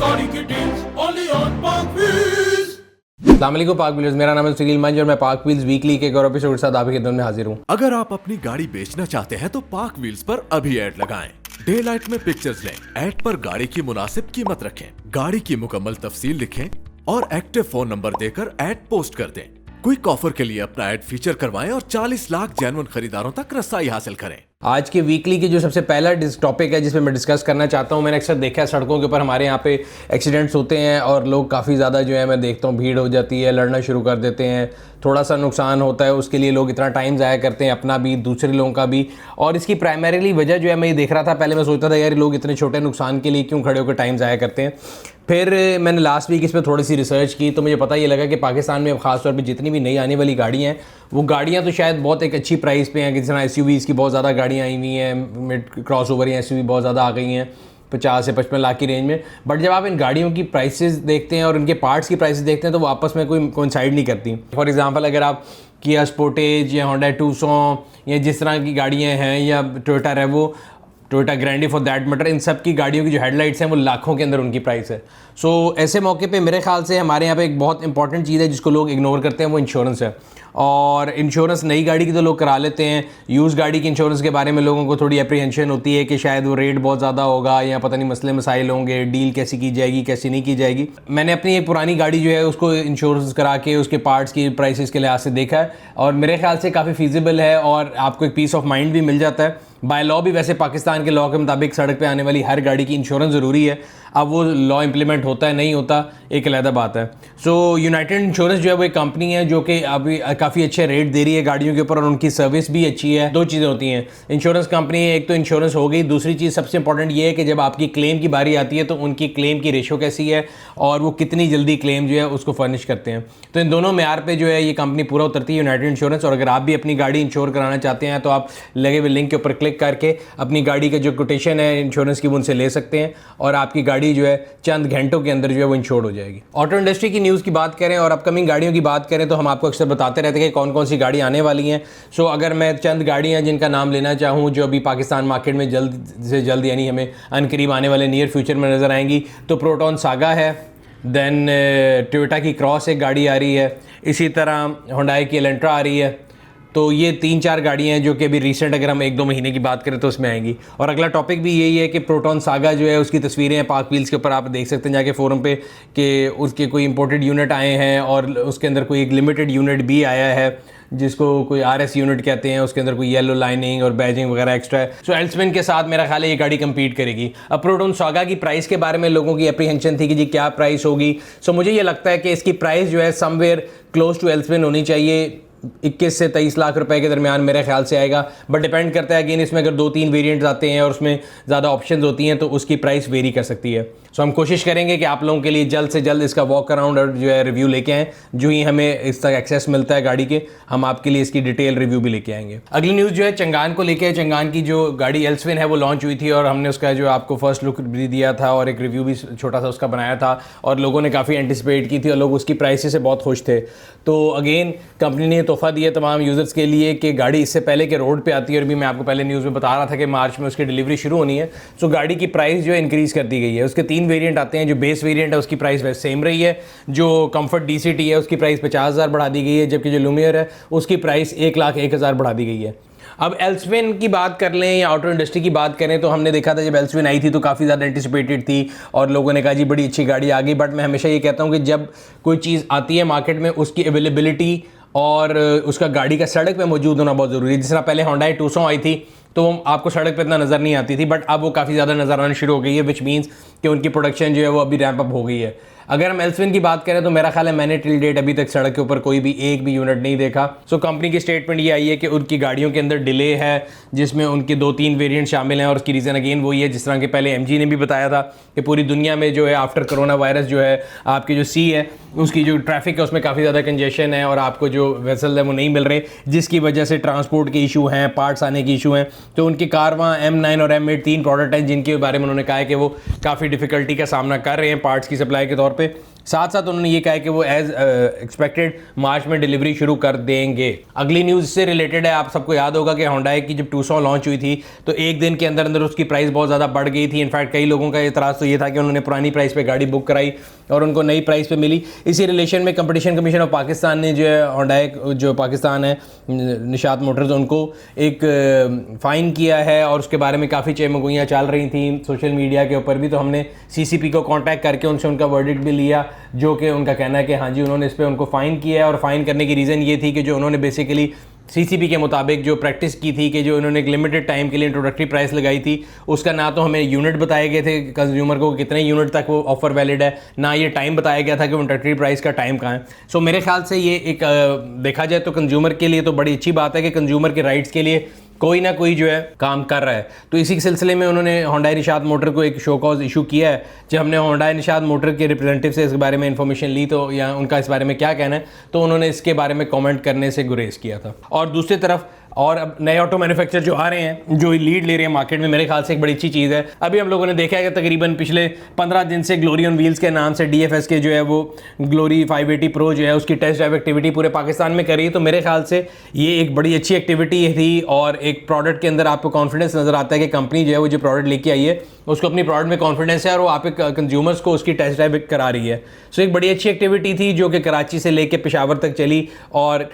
सारी की deals only on पाक व्हील्स। अस्सलाम वालेकुम पाक व्हील्स, मेरा नाम है सुनील मंज और मैं पाक व्हील्स वीकली के एक और एपिसोड के साथ आपकी खिदमत में हाजिर हूँ। अगर आप अपनी गाड़ी बेचना चाहते हैं तो पाक व्हील्स पर अभी ऐड लगाएं। डे लाइट में पिक्चर्स लें, ऐड पर गाड़ी की मुनासिब कीमत रखें, गाड़ी की मुकम्मल तफसील लिखें और एक्टिव फोन नंबर देकर ऐड पोस्ट कर दें। क्विक ऑफर के लिए अपना ऐड फीचर करवाएं और 40 लाख जेन्युइन खरीदारों तक रसाई हासिल करें। आज के वीकली की जो सबसे पहला टॉपिक है जिसमें मैं डिस्कस करना चाहता हूँ, मैंने अक्सर देखा है सड़कों के ऊपर हमारे यहाँ पे एक्सीडेंट्स होते हैं और लोग काफ़ी ज़्यादा जो है मैं देखता हूँ भीड़ हो जाती है, लड़ना शुरू कर देते हैं, थोड़ा सा नुकसान होता है, उसके लिए लोग इतना टाइम ज़ाया करते हैं अपना भी दूसरे लोगों का भी। और इसकी प्राइमरीली वजह जो है मैं ये देख रहा था, पहले मैं सोचता था यार लोग इतने छोटे नुकसान के लिए क्यों खड़े होकर टाइम ज़ाया करते हैं। फिर मैंने लास्ट वीक इस पर थोड़ी सी रिसर्च की तो मुझे पता ये लगा कि पाकिस्तान में अब ख़ासतौर पर जितनी भी नई आने वाली गाड़ियाँ हैं वो गाड़ियाँ तो शायद बहुत एक अच्छी प्राइस पे हैं, जिस तरह SUVs की बहुत ज़्यादा गाड़ियाँ आई हुई हैं, मिड क्रॉस ओवर या SUV बहुत ज़्यादा आ गई हैं 50 से 55 लाख की रेंज में। बट जब आप इन गाड़ियों की प्राइसेस देखते हैं और उनके पार्ट्स की प्राइसेस देखते हैं तो वो आपस में कोई कोइंसाइड नहीं करती। फॉर एग्जांपल अगर आप किया स्पोर्टेज या होंडा टूसॉन या जिस तरह की गाड़ियाँ हैं या Toyota Revo, Toyota Grande for that matter, इन सब की गाड़ियों की जो हेडलाइट्स हैं वो लाखों के अंदर उनकी प्राइस है। सो ऐसे मौके पे मेरे ख्याल से हमारे यहाँ पे एक बहुत इंपॉर्टेंट चीज़ है जिसको लोग इग्नोर करते हैं, वो इंश्योरेंस है। और इंश्योरेंस नई गाड़ी की तो लोग करा लेते हैं, यूज़ गाड़ी की इंश्योरेंस के बारे में लोगों को थोड़ी अप्रीहेंशन होती है कि शायद वो रेट बहुत ज़्यादा होगा या पता नहीं मसले मसाइल होंगे, डील कैसी की जाएगी कैसी नहीं की जाएगी। मैंने अपनी एक पुरानी गाड़ी जो है उसको इंश्योरेंस करा के उसके पार्ट्स की प्राइसेस के लिहाज से देखा है और मेरे ख्याल से काफ़ी फीजिबल है और आपको एक पीस ऑफ माइंड भी मिल जाता है। बाय लॉ भी वैसे पाकिस्तान के लॉ के मुताबिक सड़क पे आने वाली हर गाड़ी की इंश्योरेंस ज़रूरी है। अब वो लॉ इंप्लीमेंट होता है नहीं होता एक अलग बात है। सो यूनाइटेड इंश्योरेंस जो है वो एक कंपनी है जो कि अभी काफ़ी अच्छे रेट दे रही है गाड़ियों के ऊपर और उनकी सर्विस भी अच्छी है। दो चीज़ें होती हैं इंश्योरेंस कंपनी, एक तो इंश्योरेंस हो गई, दूसरी चीज़ सबसे इंपॉर्टेंट ये है कि जब आपकी क्लेम की बारी आती है तो उनकी क्लेम की रेशो कैसी है और वो कितनी जल्दी क्लेम जो है उसको फर्निश करते हैं। तो इन दोनों मेयार पे जो है ये कंपनी पूरा उतरती है यूनाइटेड इंश्योरेंस। और अगर आप भी अपनी गाड़ी इंश्योर कराना चाहते हैं तो आप लगे हुए लिंक के ऊपर क्लिक करके अपनी गाड़ी का जो कोटेशन है इंश्योरेंस की वो उनसे ले सकते हैं और आपकी गाड़ी जो है चंद घंटों के अंदर जो है वो इंश्योर्ड हो जाएगी। ऑटो इंडस्ट्री की न्यूज़ की बात करें और अपकमिंग गाड़ियों की बात करें तो हम आपको अक्सर बताते रहते हैं कि कौन कौन सी गाड़ी आने वाली हैं। सो अगर मैं चंद गाड़ियां जिनका नाम लेना चाहूँ जो अभी पाकिस्तान मार्केट में जल्द से जल्द यानी हमें अनकरीब आने वाले नियर फ्यूचर में नज़र आएंगी तो प्रोटॉन सागा है, देन टोयोटा की क्रॉस एक गाड़ी आ रही है, इसी तरह हुंडई की एलेंट्रा आ रही है। तो ये 3-4 गाड़ियाँ हैं जो कि अभी रिसेंट अगर हम 1-2 महीने की बात करें तो उसमें आएंगी। और अगला टॉपिक भी यही है कि प्रोटॉन सागा जो है उसकी तस्वीरें हैं पाक व्हील्स के ऊपर, आप देख सकते हैं जाके फोरम पे कि उसके कोई इंपोर्टेड यूनिट आए हैं और उसके अंदर कोई एक लिमिटेड यूनिट भी आया है जिसको कोई RS यूनिट कहते हैं, उसके अंदर कोई येलो लाइनिंग और बैजिंग वगैरह एक्स्ट्रा है। सो एल्समेन के साथ मेरा ख्याल है ये गाड़ी कंपीट करेगी। अब प्रोटॉन सागा की प्राइस के बारे में लोगों की अप्रीहेंशन थी कि जी क्या प्राइस होगी। सो मुझे ये लगता है कि इसकी प्राइस जो है समवेयर क्लोज टू एल्समेन होनी चाहिए, 21 से 23 लाख रुपए के दरमियान मेरे ख्याल से आएगा। बट डिपेंड करता है अगेन इसमें अगर 2-3 वेरिएंट्स आते हैं और उसमें ज़्यादा ऑप्शंस होती हैं तो उसकी प्राइस वेरी कर सकती है। सो हम कोशिश करेंगे कि आप लोगों के लिए जल्द से जल्द इसका वॉक अराउंड और जो है रिव्यू लेके आएँ। जो ही हमें इस तक एक्सेस मिलता है गाड़ी के, हम आपके लिए इसकी डिटेल रिव्यू भी लेके आएंगे। अगली न्यूज़ जो है चंगान को लेके है। चंगान की जो गाड़ी एल्सविन है वो लॉन्च हुई थी और हमने उसका जो आपको फर्स्ट लुक भी दिया था और एक रिव्यू भी छोटा सा उसका बनाया था और लोगों ने काफ़ी एंटिसिपेट की थी और लोग उसकी प्राइस से बहुत खुश थे। तो अगेन कंपनी ने तोहफा दिया तमाम यूज़र्स के लिए कि गाड़ी इससे पहले के रोड पे आती है और भी मैं आपको पहले न्यूज़ में बता रहा था कि मार्च में उसकी डिलीवरी शुरू होनी है। सो गाड़ी की प्राइस जो है इंक्रीज़ कर दी गई है। उसके 3 वेरिएंट आते हैं। जो बेस वेरिएंट है उसकी प्राइस वैसे सेम रही है, जो कंफर्ट DCT है उसकी प्राइस 50,000 बढ़ा दी गई है, जबकि जो लुमियर है उसकी प्राइस 1,01,000 बढ़ा दी गई है। अब एल्सविन की बात कर लें या ऑटो इंडस्ट्री की बात करें तो हमने देखा था जब एल्सविन आई थी तो काफ़ी ज़्यादा एंटिसिपेटेड थी और लोगों ने कहा जी बड़ी अच्छी गाड़ी आ गई। बट मैं हमेशा ये कहता हूँ कि जब कोई चीज़ आती है मार्केट में उसकी अवेलेबिलिटी और उसका गाड़ी का सड़क पे मौजूद होना बहुत ज़रूरी है। जिस तरह पहले हुंडई टूसॉन आई थी तो आपको सड़क पे इतना नज़र नहीं आती थी, बट अब वो काफ़ी ज़्यादा नज़र आना शुरू हो गई है, विच मीन्स कि उनकी प्रोडक्शन जो है वो अभी रैंप अप हो गई है। अगर हम एल्सविन की बात करें तो मेरा ख्याल है मैंने टिल डेट अभी तक सड़क के ऊपर कोई भी एक भी यूनिट नहीं देखा। सो कंपनी की स्टेटमेंट ये आई है कि उनकी गाड़ियों के अंदर डिले है जिसमें उनके 2-3 वेरिएंट शामिल हैं और उसकी रीज़न अगेन वही है जिस तरह के पहले MG ने भी बताया था कि पूरी दुनिया में जो है आफ्टर कोरोना वायरस जो है आपकी जो सी है उसकी जो ट्रैफिक है उसमें काफ़ी ज़्यादा कंजेशन है और आपको जो वेसल है वो नहीं मिल रहे, जिसकी वजह से ट्रांसपोर्ट के इशू हैं, पार्ट्स आने के इशू हैं। तो उनकी कारवां M9 और M8 3 प्रोडक्ट हैं जिनके बारे में उन्होंने कहा है कि वो काफ़ी डिफिकल्टी का सामना कर रहे हैं पार्ट्स की सप्लाई के तौर पे। साथ साथ उन्होंने ये कहा है कि वो एज एक्सपेक्टेड मार्च में डिलीवरी शुरू कर देंगे। अगली न्यूज़ से रिलेटेड है, आप सबको याद होगा कि होंडा की जब टूसॉन लॉन्च हुई थी तो एक दिन के अंदर अंदर उसकी प्राइस बहुत ज़्यादा बढ़ गई थी। इनफैक्ट कई लोगों का इतराज़ तो ये था कि उन्होंने पुरानी प्राइस पे गाड़ी बुक कराई और उनको नई प्राइस पे मिली। इसी रिलेशन में कंपटीशन कमीशन ऑफ पाकिस्तान ने जो है होंडा जो पाकिस्तान है निशात मोटर्स, उनको एक फ़ाइन किया है और उसके बारे में काफ़ी चहमगोइयाँ चल रही थी सोशल मीडिया के ऊपर भी। तो हमने CCP को कांटेक्ट करके उनसे उनका वर्डिक्ट भी लिया, जो कि उनका कहना है कि हाँ जी उन्होंने इस पर उनको फ़ाइन किया है। और फ़ाइन करने की रीज़न ये थी कि जो उन्होंने बेसिकली CCP के मुताबिक जो प्रैक्टिस की थी कि जो उन्होंने एक लिमिटेड टाइम के लिए इंट्रोडक्टरी प्राइस लगाई थी, उसका ना तो हमें यूनिट बताए गए थे कंज्यूमर को कितने यूनिट तक वो ऑफर वैलिड है, ना ये टाइम बताया गया था कि इंट्रोडक्टरी प्राइस का टाइम कहाँ है। सो मेरे ख्याल से ये एक देखा जाए तो कंज्यूमर के लिए तो बड़ी अच्छी बात है कि कंज्यूमर के राइट्स के लिए कोई ना कोई जो है काम कर रहा है। तो इसी के सिलसिले में उन्होंने होंडा निशात मोटर को एक शो कॉज इशू किया है। जब हमने होंडा निशात मोटर के रिप्रेजेंटेटिव से इस बारे में इंफॉर्मेशन ली तो या उनका इस बारे में क्या कहना है, तो उन्होंने इसके बारे में कमेंट करने से गुरेज किया था। और दूसरी तरफ और अब नए ऑटो मैन्युफैक्चर जो आ रहे हैं, जो लीड ले रहे हैं मार्केट में, मेरे ख्याल से एक बड़ी अच्छी चीज़ है। अभी हम लोगों ने देखा है कि तकरीबन पिछले 15 दिन से ग्लोरी ऑन व्हील्स के नाम से DFS के जो है वो ग्लोरी 580 प्रो जो है उसकी टेस्ट ड्राइव एक्टिविटी पूरे पाकिस्तान में करी। तो मेरे ख्याल से ये एक बड़ी अच्छी एक्टिविटी थी और एक प्रोडक्ट के अंदर आपको कॉन्फिडेंस नज़र आता है कि कंपनी जो है वो जो प्रोडक्ट लेके आई है उसको अपनी प्रोडक्ट में कॉन्फिडेंस है और वो आप कंज्यूमर्स को उसकी टेस्ट ड्राइव करा रही है। सो एक बड़ी अच्छी एक्टिविटी थी जो कि कराची से लेके पेशावर तक चली और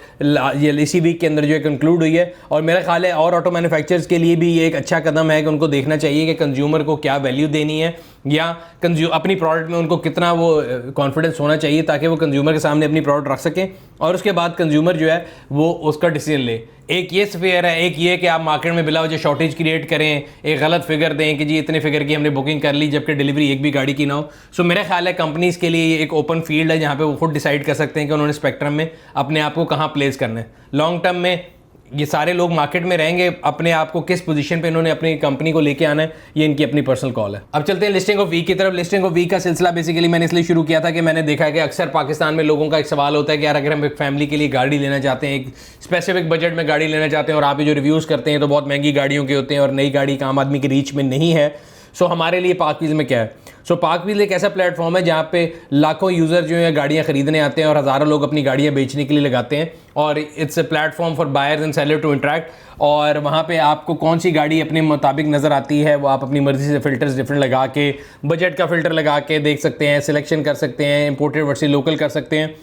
ये इसी वीक के अंदर जो है कंक्लूड हुई है। और मेरा ख्याल है और ऑटो मैन्युफैक्चरर्स के लिए भी ये एक अच्छा कदम है कि उनको देखना चाहिए कि कंज्यूमर को क्या वैल्यू देनी है या अपनी प्रोडक्ट में उनको कितना वो कॉन्फिडेंस होना चाहिए ताकि वो कंज्यूमर के सामने अपनी प्रोडक्ट रख सकें और उसके बाद कंज्यूमर जो है वो उसका डिसीजन ले। एक ये स्फेयर है, एक ये कि आप मार्केट में बिला वजह शॉर्टेज क्रिएट करें, एक गलत फिगर दें कि जी इतने फिगर की हमने बुकिंग कर ली जबकि डिलीवरी एक भी गाड़ी की ना हो। सो मेरा ख्याल है कंपनीज के लिए ये एक ओपन फील्ड है जहाँ पे वो खुद डिसाइड कर सकते हैं कि उन्होंने स्पेक्ट्रम में अपने आप को कहाँ प्लेस करना है। लॉन्ग टर्म में ये सारे लोग मार्केट में रहेंगे, अपने आप को किस पोजीशन पे इन्होंने अपनी कंपनी को लेके आना है ये इनकी अपनी पर्सनल कॉल है। अब चलते हैं लिस्टिंग ऑफ वीक की तरफ। लिस्टिंग ऑफ वीक का सिलसिला बेसिकली मैंने इसलिए शुरू किया था कि मैंने देखा है कि अक्सर पाकिस्तान में लोगों का एक सवाल होता है कि यार अगर हम एक फैमिली के लिए गाड़ी लेना चाहते हैं, एक स्पेसिफिक बजट में गाड़ी लेना चाहते हैं और आप ये जो रिव्यूज़ करते हैं तो बहुत महंगी गाड़ियों के होते हैं और नई गाड़ी का आम आदमी की रीच में नहीं है। सो हमारे लिए पाक व्हील्स में क्या है? सो पाक व्हील्स एक ऐसा प्लेटफॉर्म है जहाँ पे लाखों यूज़र जो है गाड़ियाँ खरीदने आते हैं और हज़ारों लोग अपनी गाड़ियाँ बेचने के लिए लगाते हैं और it's a platform for buyers and seller to interact. और वहाँ पे आपको कौन सी गाड़ी अपने मुताबिक नज़र आती है वो आप अपनी मर्ज़ी से फ़िल्टर्स डिफरेंट लगा के, बजट का फ़िल्टर लगा के देख सकते हैं, सिलेक्शन कर सकते हैं, इंपोर्टेड वर्सेस लोकल कर सकते हैं।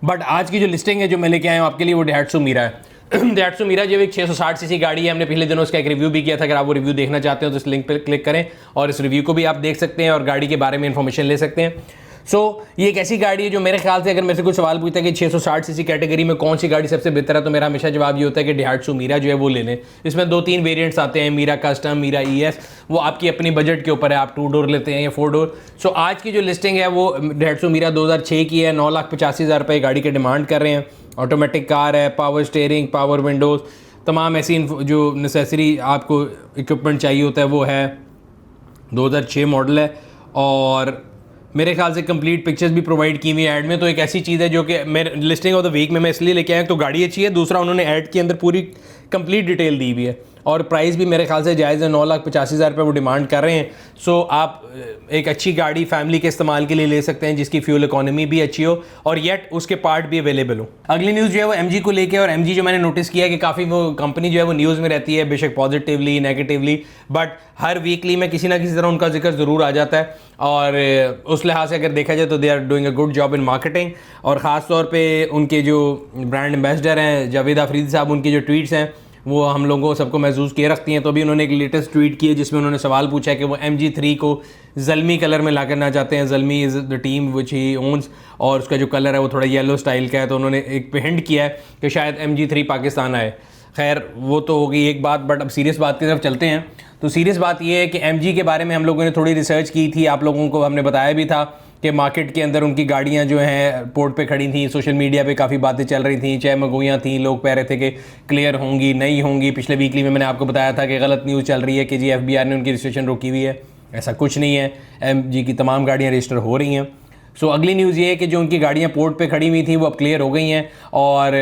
बट आज की जो लिस्टिंग है जो मैं लेके आया हूँ आपके लिए वो डेहाट्सू मीरा है। डेहाट्सू मीरा जो एक 660 सीसी गाड़ी है, हमने पिछले दिनों उसका एक रिव्यू भी किया था। अगर आप वो रिव्यू देखना चाहते हो तो इस लिंक पर क्लिक करें और इस रिव्यू को भी आप देख सकते हैं और गाड़ी के बारे में इंफॉर्मेशन ले सकते हैं। सो ये एक ऐसी गाड़ी है जो मेरे ख्याल से अगर मेरे से कुछ सवाल पूछता है कि 660 सीसी कैटेगरी में कौन सी गाड़ी सबसे बेहतर है तो मेरा हमेशा जवाब ये होता है कि डेहाट्सू मीरा जो है वो ले लें। इसमें 2-3 वेरिएंट्स आते हैं, मीरा कस्टम, मीरा ES, वो आपकी अपनी बजट के ऊपर है, आप 2 डोर लेते हैं या 4 डोर। सो आज की जो लिस्टिंग है वो डेहाट्सू मीरा 2006 की है, 9,85,000 रुपये गाड़ी के डिमांड कर रहे हैं। ऑटोमेटिक कार है, पावर स्टेयरिंग, पावर विंडोज़, तमाम ऐसी जो नेसेसरी आपको इक्विपमेंट चाहिए होता है वो है। 2006 मॉडल है और मेरे ख्याल से कंप्लीट पिक्चर्स भी प्रोवाइड की हुई है ऐड में। तो एक ऐसी चीज़ है जो कि मेरे लिस्टिंग ऑफ द वीक में मैं इसलिए लेके आया तो गाड़ी अच्छी है, दूसरा उन्होंने ऐड के अंदर पूरी कंप्लीट डिटेल दी हुई है और प्राइस भी मेरे ख्याल से जायज़ है, 9,85,000 रुपये वो डिमांड कर रहे हैं। सो आप एक अच्छी गाड़ी फैमिली के इस्तेमाल के लिए ले सकते हैं जिसकी फ्यूल इकोनॉमी भी अच्छी हो और येट उसके पार्ट भी अवेलेबल हो। अगली न्यूज़ जो है वो MG को लेके, और MG जो मैंने नोटिस किया है कि काफ़ी वो कंपनी जो है वो न्यूज़ में रहती है, बेशक positively negatively, but her weekly में किसी ना किसी तरह उनका जिक्र ज़रूर आ जाता है। और उस लिहाज से अगर देखा जाए तो they are doing a good job in marketing. और ख़ास तौर पर उनके जो ब्रांड एम्बेसडर हैं जावेद आफरीदी साहब, उनकी जो ट्वीट्स हैं वो हम लोगों को सबको महसूस किए रखती हैं। तो अभी उन्होंने एक लेटेस्ट ट्वीट की है जिसमें उन्होंने सवाल पूछा है कि वो MG3 को ज़ल्मी कलर में ला करना चाहते हैं। Zalmi is the team which he owns और उसका जो कलर है वो थोड़ा येलो स्टाइल का है। तो उन्होंने एक पे हिंट किया है कि शायद MG3 पाकिस्तान आए। खैर वो तो हो गई एक बात, बट अब सीरियस बात की तरफ चलते हैं। तो सीरियस बात ये है कि MG के बारे में हम लोगों ने थोड़ी रिसर्च की थी, आप लोगों को हमने बताया भी था कि मार्केट के अंदर उनकी गाड़ियां जो हैं पोर्ट पे खड़ी थी, सोशल मीडिया पे काफ़ी बातें चल रही थी, चहमगोइयाँ थी, लोग कह रहे थे कि क्लियर होंगी नहीं होंगी। पिछले वीकली में मैंने आपको बताया था कि गलत न्यूज़ चल रही है कि जी FBR ने उनकी रजिस्ट्रेशन रोकी हुई है। ऐसा कुछ नहीं है, MG की तमाम गाड़ियाँ रजिस्टर हो रही हैं। सो अगली न्यूज़ ये है कि जो उनकी गाड़ियाँ पोर्ट पे खड़ी हुई थी वो अब क्लियर हो गई हैं और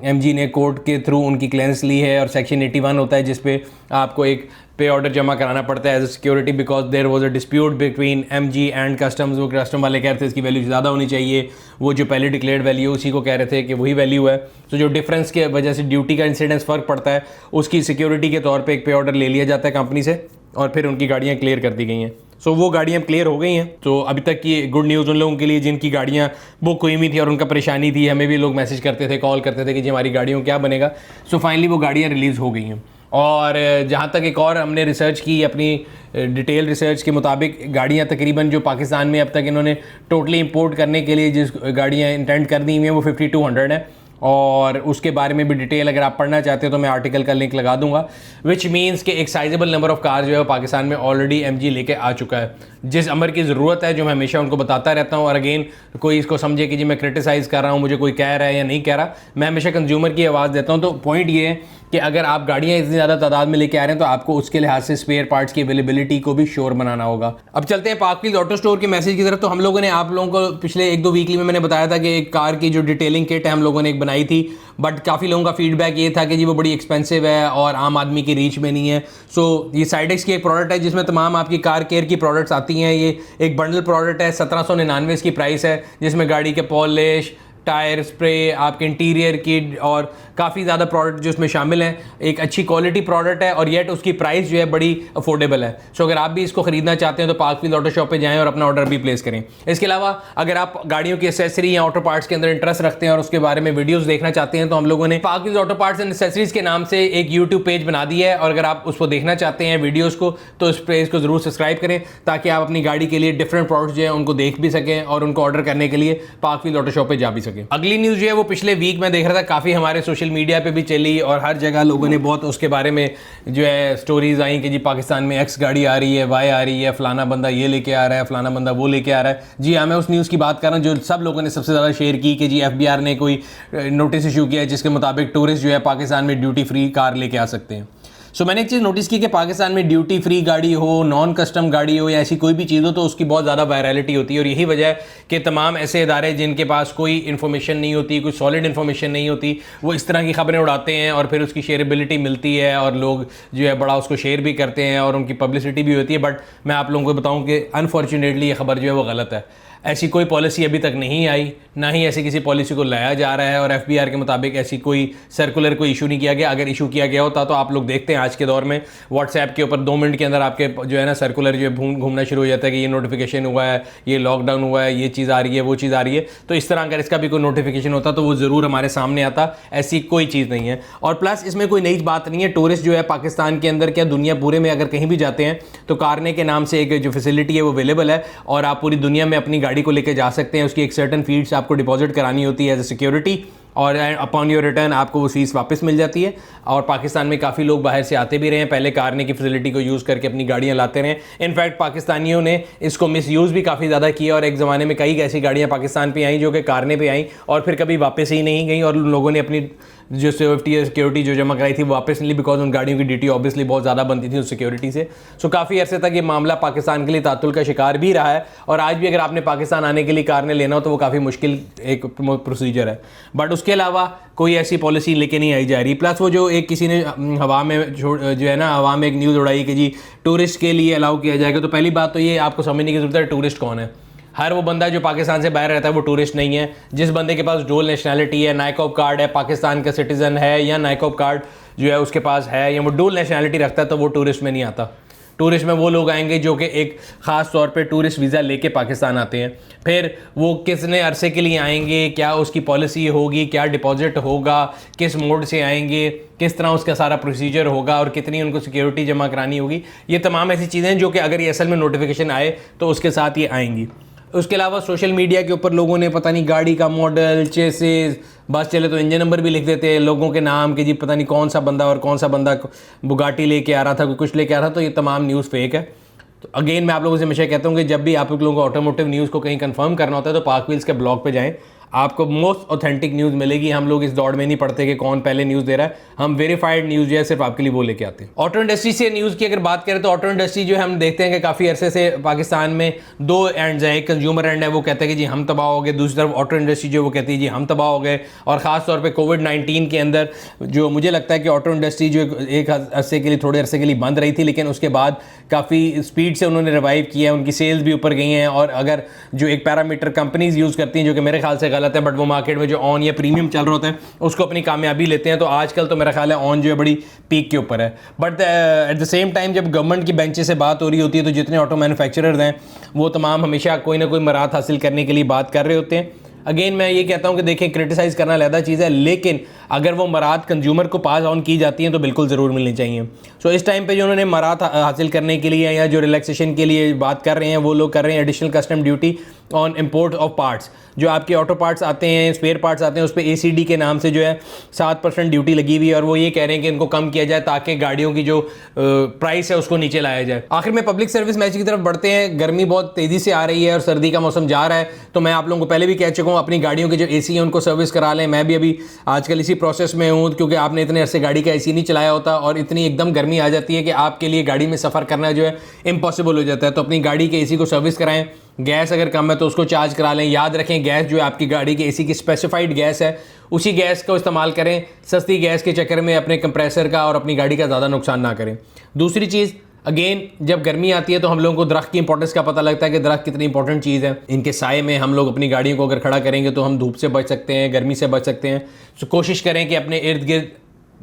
MG ने कोर्ट के थ्रू उनकी क्लियरेंस ली है। और सेक्शन 81 होता है जिस पे आपको एक पे ऑर्डर जमा कराना पड़ता है as a security, because there was a dispute between MG and customs. वो कस्टम वाले कह रहे थे इसकी वैल्यू ज़्यादा होनी चाहिए, वो जो पहले डिक्लेयर्ड वैल्यू उसी को कह रहे थे कि वही वैल्यू है। तो जो डिफरेंस के वजह से ड्यूटी का इंसिडेंस फ़र्क पड़ता है, उसकी सिक्योरिटी के तौर पर एक पे ऑर्डर ले लिया जाता है कंपनी से और फिर उनकी गाड़ियाँ क्लियर कर दी गई हैं। सो वो गाड़ियाँ क्लियर हो गई हैं। तो अभी तक की गुड न्यूज़ उन लोगों के लिए जिनकी गाड़ियाँ बुक हुई हुई थी और उनका परेशानी थी। हमें भी लोग मैसेज करते थे, कॉल करते थे कि जी हमारी गाड़ियों क्या बनेगा। सो फाइनली वो गाड़ियाँ रिलीज़ हो गई हैं। और जहाँ तक एक और हमने रिसर्च की, अपनी डिटेल रिसर्च के मुताबिक गाड़ियाँ तकरीबन जो पाकिस्तान में अब तक इन्होंने टोटली इंपोर्ट करने के लिए जिस गाड़ियाँ इंटेंड कर दी हुई हैं वो 5200 है। और उसके बारे में भी डिटेल अगर आप पढ़ना चाहते हो तो मैं आर्टिकल का लिंक लगा दूंगा। विच मीन्स कि एक साइजेबल नंबर ऑफ कार जो है वो पाकिस्तान में ऑलरेडी एमजी लेके आ चुका है। जिस अमर की ज़रूरत है, जो मैं हमेशा उनको बताता रहता हूँ, और अगेन कोई इसको समझे कि जी मैं क्रिटिसाइज़ कर रहा हूँ, मुझे कोई कह रहा है या नहीं कह रहा, मैं हमेशा कंज्यूमर की आवाज़ देता हूँ। तो पॉइंट ये है कि अगर आप गाड़ियाँ इतनी ज़्यादा तादाद में लेके आ रहे हैं तो आपको उसके लिहाज से स्पेयर पार्ट्स की अवेलेबिलिटी को भी श्योर बनाना होगा। अब चलते हैं पार्क व्हील्स ऑटो स्टोर के मैसेज की तरफ। तो हम लोगों ने आप लोगों को पिछले 1-2 वीकली में मैंने बताया था कि एक कार की जो डिटेलिंग किट है हम लोगों ने एक बनाई थी, बट काफ़ी लोगों का फीडबैक ये था कि जी वो बड़ी एक्सपेंसिव है और आम आदमी की रीच में नहीं है। सो ये साइडेक्स की एक प्रोडक्ट है जिसमें तमाम आपकी कार केयर की प्रोडक्ट्स आती हैं। ये एक बंडल प्रोडक्ट है, 1799 इसकी प्राइस है, जिसमें गाड़ी के पॉलिश, टायर स्प्रे, आपके इंटीरियर किट और काफ़ी ज़्यादा प्रोडक्ट जो इसमें शामिल हैं। एक अच्छी क्वालिटी प्रोडक्ट है और येट उसकी प्राइस जो है बड़ी अफोर्डेबल है। सो अगर आप भी इसको ख़रीदना चाहते हैं तो पार्क व्हील्स ऑटो शॉप पे जाएं और अपना ऑर्डर भी प्लेस करें। इसके अलावा अगर आप गाड़ियों की एसेसरी या ऑटो पार्ट्स के अंदर इंटरेस्ट रखते हैं और उसके बारे में वीडियोज़ देखना चाहते हैं तो हम लोगों ने park wheels auto parts and accessories के नाम से एक यूट्यूब पेज बना दी है, और अगर आप उसको देखना चाहते हैं वीडियोज़ को तो इस पेज को ज़रूर सब्सक्राइब करें ताकि आप अपनी गाड़ी के लिए डिफरेंट प्रोडक्ट्स जो है उनको देख भी सकें और उनको ऑर्डर करने के लिए पार्क व्हील्स ऑटो शॉप पे जा भी सकें। अगली न्यूज़ जो है वो पिछले वीक में देख रहा था, काफ़ी हमारे सोशल मीडिया पे भी चली और हर जगह लोगों ने बहुत उसके बारे में जो है स्टोरीज आई कि जी पाकिस्तान में एक्स गाड़ी आ रही है, वाई आ रही है, फलाना बंदा ये लेके आ रहा है, फलाना बंदा वो लेके आ रहा है। जी हाँ, मैं उस न्यूज़ की बात कर रहा हूँ जो सब लोगों ने सबसे ज़्यादा शेयर की कि जी एफबीआर ने कोई नोटिस इशू किया है जिसके मुताबिक टूरिस्ट जो है पाकिस्तान में ड्यूटी फ्री कार लेके आ सकते हैं। सो मैंने एक चीज़ नोटिस की कि पाकिस्तान में ड्यूटी फ्री गाड़ी हो, नॉन कस्टम गाड़ी हो या ऐसी कोई भी चीज़ हो तो उसकी बहुत ज़्यादा वायरलिटी होती है। और यही वजह है कि तमाम ऐसे इदारे जिनके पास कोई इन्फॉर्मेशन नहीं होती, कोई सॉलिड इन्फॉर्मेशन नहीं होती, वो इस तरह की खबरें उड़ाते हैं और फिर उसकी शेयरेबिलिटी मिलती है और लोग जो है बड़ा उसको शेयर भी करते हैं और उनकी पब्लिसिटी भी होती है। बट मैं आप लोगों को बताऊँ कि अनफॉर्चुनेटली ये खबर जो है वो गलत है। ऐसी कोई पॉलिसी अभी तक नहीं आई, ना ही ऐसी किसी पॉलिसी को लाया जा रहा है और एफबीआर के मुताबिक ऐसी कोई सर्कुलर कोई इशू नहीं किया गया। अगर इशू किया गया होता तो आप लोग देखते हैं आज के दौर में व्हाट्सएप के ऊपर 2 मिनट के अंदर आपके जो है ना सर्कुलर जो है घूमना शुरू हो जाता है कि ये नोटिफिकेशन हुआ है, ये लॉकडाउन हुआ है, ये चीज़ आ रही है, वो चीज़ आ रही है। तो इस तरह अगर इसका भी कोई नोटिफिकेशन होता तो वो ज़रूर हमारे सामने आता। ऐसी कोई चीज़ नहीं है और प्लस इसमें कोई नई बात नहीं है। टूरिस्ट जो है पाकिस्तान के अंदर क्या दुनिया पूरे में अगर कहीं भी जाते हैं तो कारने के नाम से एक जो फैसिलिटी है वो अवेलेबल है और आप पूरी दुनिया में अपनी गाड़ी को लेकर जा सकते हैं। उसकी एक सर्टेन फीस आपको डिपॉजिट करानी होती है एज ए सिक्योरिटी और अपॉन योर रिटर्न आपको वो फीस वापस मिल जाती है। और पाकिस्तान में काफ़ी लोग बाहर से आते भी रहे हैं, पहले कारने की फैसिलिटी को यूज़ करके अपनी गाड़ियाँ लाते रहे। इनफैक्ट पाकिस्तानियों ने इसको मिसयूज़ भी काफ़ी ज़्यादा किया और एक ज़माने में कई ऐसी गाड़ियाँ पाकिस्तान पे आई जो कि कारने पे आई और फिर कभी वापस ही नहीं गई और उन लोगों ने अपनी जो सेफ्टी या सिक्योरिटी जो जमा कराई थी वो वापस नहीं ली, बिकॉज उन गाड़ियों की ड्यूटी ऑब्वियसली बहुत ज़्यादा बनती थी उस सिक्योरिटी से। सो काफ़ी अरसे तक ये मामला पाकिस्तान के लिए तातुल का शिकार भी रहा है और आज भी अगर आपने पाकिस्तान आने के लिए कारने लेना हो तो वो काफ़ी मुश्किल एक प्रोसीजर है। बट उसके अलावा कोई ऐसी पॉलिसी लेके नहीं आई जा रही। प्लस वो जो एक किसी ने हवा में जो है ना हवा में एक न्यूज़ उड़ाई कि जी टूरिस्ट के लिए अलाउ किया जाएगा। तो पहली बात तो ये आपको समझने की ज़रूरत है टूरिस्ट कौन है। हर वो बंदा जो पाकिस्तान से बाहर रहता है वो टूरिस्ट नहीं है। जिस बंदे के पास डुअल नेशनैलिटी है, नाइकॉब कार्ड है, पाकिस्तान का सिटीज़न है या नाइकॉब कार्ड जो है उसके पास है या वो डुअल नेशनैलिटी रखता है तो वो टूरिस्ट में नहीं आता। टूरिस्ट में वो लोग आएंगे जो कि एक ख़ास तौर पे टूरिस्ट वीज़ा लेके पाकिस्तान आते हैं। फिर वो कितने अरसे के लिए आएंगे, क्या उसकी पॉलिसी होगी, क्या डिपॉजिट होगा, किस मोड से आएंगे, किस तरह उसका सारा प्रोसीजर होगा और कितनी उनको सिक्योरिटी जमा करानी होगी, ये तमाम ऐसी चीज़ें जो कि अगर ये असल में नोटिफिकेशन आए तो उसके साथ ये आएंगी। उसके अलावा सोशल मीडिया के ऊपर लोगों ने पता नहीं गाड़ी का मॉडल, चेसिस, बस चले तो इंजन नंबर भी लिख देते हैं लोगों के नाम के जी पता नहीं कौन सा बंदा और कौन सा बंदा बुगाटी लेके आ रहा था, कोई कुछ लेके आ रहा था। तो ये तमाम न्यूज़ फेक है। तो अगेन मैं आप लोगों से हमेशा कहता हूँ कि जब भी आप लोगों को ऑटोमोटिव न्यूज़ को कहीं कंफर्म करना होता है तो पार्क व्हील्स के ब्लॉग पे जाएं। आपको मोस्ट ऑथेंटिक न्यूज़ मिलेगी। हम लोग इस दौड़ में नहीं पड़ते कि कौन पहले न्यूज़ दे रहा है, हम वेरीफाइड न्यूज़ जो है सिर्फ आपके लिए वो लेके आते हैं। ऑटो इंडस्ट्री से न्यूज़ की अगर बात करें तो ऑटो इंडस्ट्री जो है हम देखते हैं कि काफ़ी अरसे से पाकिस्तान में दो एंड्स हैं। एक कंज्यूमर एंड है, वो कहता है कि जी हम तबाह हो गए, दूसरी तरफ ऑटो इंडस्ट्री जो वो कहती है जी हम तबाह हो गए। और ख़ास तौर पर कोविड-19 के अंदर जो मुझे लगता है कि ऑटो इंडस्ट्री जो एक अरसे के लिए, थोड़े अरसे के लिए बंद रही थी, लेकिन उसके बाद काफ़ी स्पीड से उन्होंने रिवाइव किया है, उनकी सेल्स भी ऊपर गई हैं। और अगर जो एक पैरामीटर कंपनीज यूज़ करती हैं जो कि मेरे ख्याल से गलत है, बट वो मार्केट में जो ऑन या प्रीमियम चल रहा होता है उसको अपनी कामयाबी लेते हैं, तो आजकल तो मेरा ख्याल है ऑन जो है बड़ी पीक के ऊपर है। But at the same time जब गवर्नमेंट की बेंचेस से बात हो रही होती है तो जितने ऑटो मैन्युफैक्चरर्स हैं वो तमाम हमेशा कोई ना कोई मराहत हासिल करने के लिए बात कर रहे होते हैं। अगेन मैं ये कहता हूँ कि देखिए, क्रिटिसाइज़ करना अलग चीज़ है, लेकिन अगर वो मराहत कंज्यूमर को पास ऑन की जाती हैं तो बिल्कुल ज़रूर मिलनी चाहिए। सो इस टाइम पे जो उन्होंने मराहत हासिल करने के लिए या जो रिलैक्सेशन के लिए बात कर रहे हैं, वो लोग कर रहे हैं additional custom duty on import of parts. जो आपके ऑटो पार्ट्स आते हैं, स्पेयर पार्ट्स आते हैं, उस पर ACD के नाम से जो है 7% ड्यूटी लगी हुई है, और वो ये कह रहे हैं कि इनको कम किया जाए ताकि गाड़ियों की जो प्राइस है उसको नीचे लाया जाए। आखिर में पब्लिक सर्विस मैच की तरफ बढ़ते हैं। गर्मी बहुत तेज़ी से आ रही है और सर्दी का मौसम जा रहा है, तो मैं आप लोगों को पहले भी कह चुका हूँ अपनी गाड़ियों के जो AC है उनको सर्विस करा लें। मैं भी अभी आजकल इसी प्रोसेस में हूँ, क्योंकि आपने इतने अरसे गाड़ी का AC नहीं चलाया होता और इतनी एकदम गर्मी आ जाती है कि आपके लिए गाड़ी में सफ़र करना जो है इम्पॉसिबल हो जाता है। तो अपनी गाड़ी के AC को सर्विस कराएं। गैस अगर कम है तो उसको चार्ज करा लें। याद रखें, गैस जो है आपकी गाड़ी के AC की स्पेसिफाइड गैस है, उसी गैस को इस्तेमाल करें। सस्ती गैस के चक्कर में अपने कंप्रेसर का और अपनी गाड़ी का ज़्यादा नुकसान ना करें। दूसरी चीज़, अगेन जब गर्मी आती है तो हम लोगों को दरख्त की इंपॉर्टेंस का पता लगता है कि दरख्त कितनी इंपॉर्टेंट चीज़ है। इनके साए में हम लोग अपनी गाड़ियों को अगर खड़ा करेंगे तो हम धूप से बच सकते हैं, गर्मी से बच सकते हैं। तो कोशिश करें कि अपने इर्द गिर्द,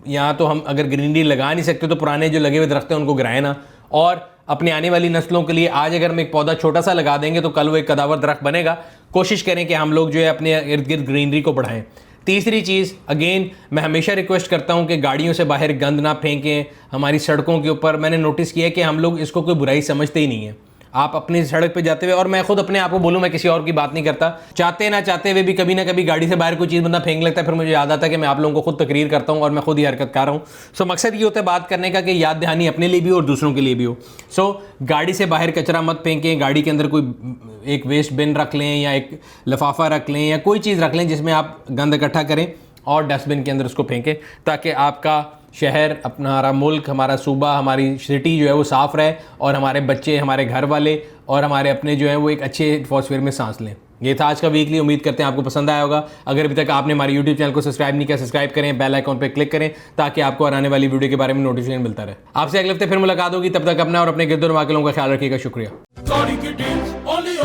यहाँ तो हम अगर ग्रीनरी लगा नहीं सकते तो पुराने जो लगे हुए दरख्त हैं उनको गिराएं ना, और अपने आने वाली नस्लों के लिए आज अगर हम एक पौधा छोटा सा लगा देंगे तो कल वो एक कदावर दरख्त बनेगा। कोशिश करें कि हम लोग जो है अपने इर्द गिर्द ग्रीनरी को बढ़ाएं। तीसरी चीज़, अगेन मैं हमेशा रिक्वेस्ट करता हूं कि गाड़ियों से बाहर गंद ना फेंकें। हमारी सड़कों के ऊपर मैंने नोटिस किया है कि हम लोग इसको कोई बुराई समझते ही नहीं है। आप अपनी सड़क पे जाते हुए, और मैं खुद अपने आप को बोलूँ, मैं किसी और की बात नहीं करता, चाहते ना चाहते हुए भी कभी ना कभी गाड़ी से बाहर कोई चीज़ बंदा फेंक लगता है, फिर मुझे याद आता है कि मैं आप लोगों को खुद तकरीर करता हूँ और मैं खुद ही हरकत कर रहा हूँ। सो मकसद ये होता है बात करने का कि याद दहानी अपने लिए भी हो और दूसरों के लिए भी हो। सो गाड़ी से बाहर कचरा मत फेंकें। गाड़ी के अंदर कोई एक वेस्ट बिन रख लें या एक लिफाफा रख लें या कोई चीज़ रख लें जिसमें आप गंद इकट्ठा करें और डस्टबिन के अंदर उसको फेंकें, ताकि आपका शहर, अपना हमारा मुल्क, हमारा सूबा, हमारी सिटी जो है वो साफ़ रहे और हमारे बच्चे, हमारे घर वाले और हमारे अपने जो हैं वो एक अच्छे एटमॉस्फेयर में सांस लें। ये था आज का वीकली। उम्मीद करते हैं आपको पसंद आया होगा। अगर अभी तक आपने हमारे YouTube चैनल को सब्सक्राइब नहीं किया, सब्सक्राइब करें, बेल आइकॉन पर क्लिक करें ताकि आपको आने वाली वीडियो के बारे में नोटिफिकेशन मिलता रहे। आपसे अगले हफ्ते फिर मुलाकात होगी, तब तक अपना और अपने गिरदोनवा के लोगों का ख्याल रखिएगा। शुक्रिया। गाड़ी की डील्स ओनली